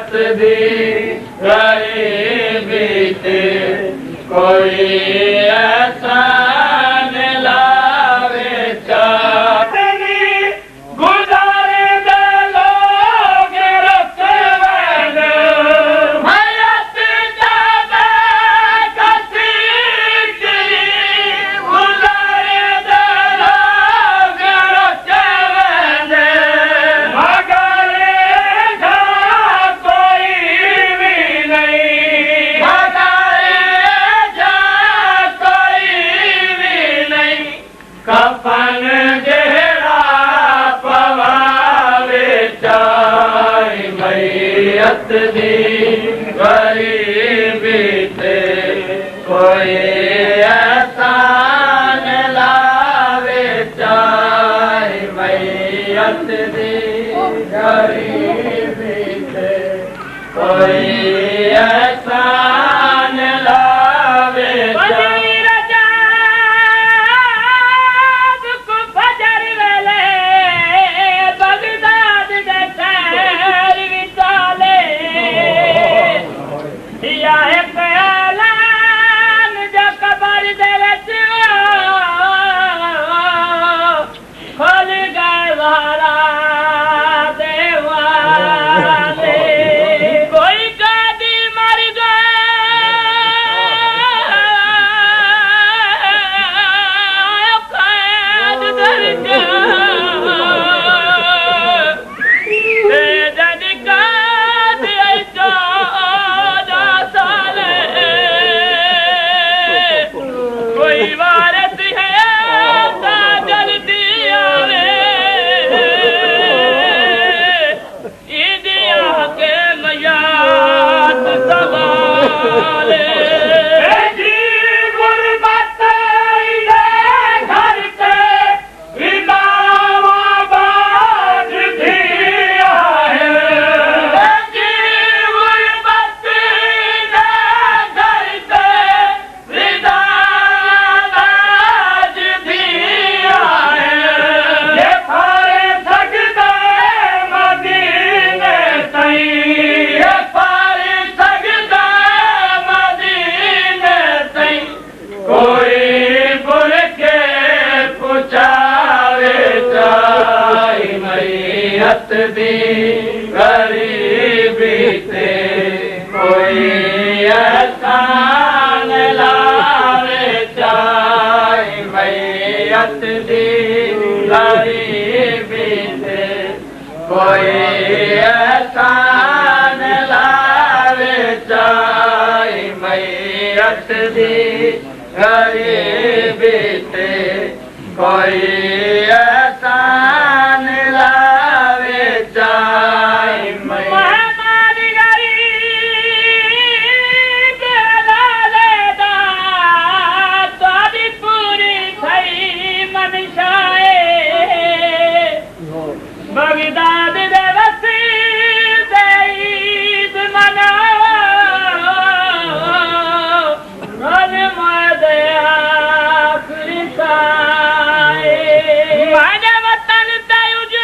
दी गरीबी ते कोई ऐसा न लावे चाहनी गुजारे दे लोग रखवेन हयात जावे कसी तेरी गुजारे दे लोग रखवेन मगर जा कोई भी नहीं मगर जा कोई भी नहीं कफन जेड़ा पवावे चाहे मैयत दी गरीबी ते कोई ऐसा न लावे चाहे मैयत दी गरीबी ते कोई ऐसा न लावे चाहे दी गरीबी ते कोई ऐसा न लावे चाहे मैयत दी गरीबी ते कोई ऐसा न लावे चाहे मैयत दी गरीबी ते कोई ऐसा न लावे चाहे महमाद गरीब लालेदा तारी पूरी थई मनशाए बगदाद दे वसी दे ईद मनाओ रन मदे आखिरी साए माने वतन तयुज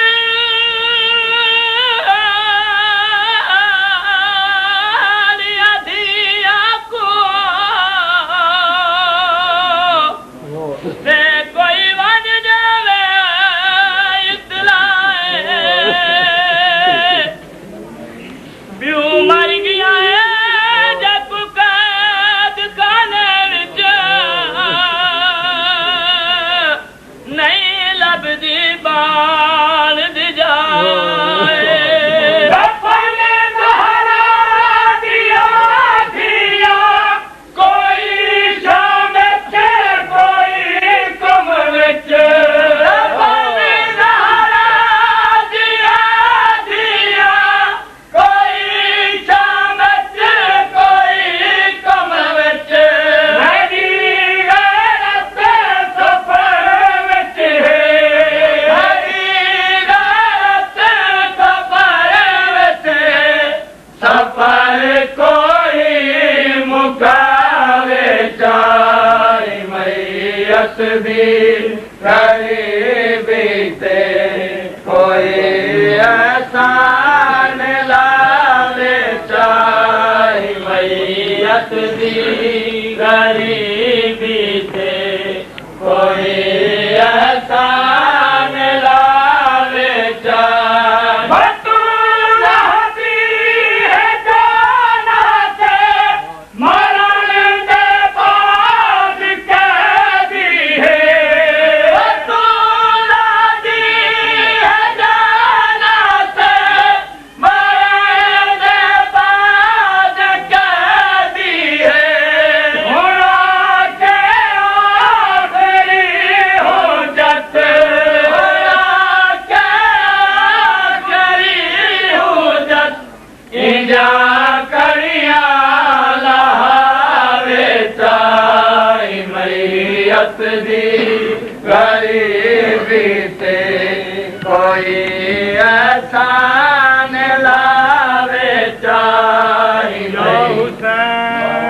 दी गरीबी ते कोई ऐसा न लावे या करिया लावे चाई मैयत दी गरीबी ते कोई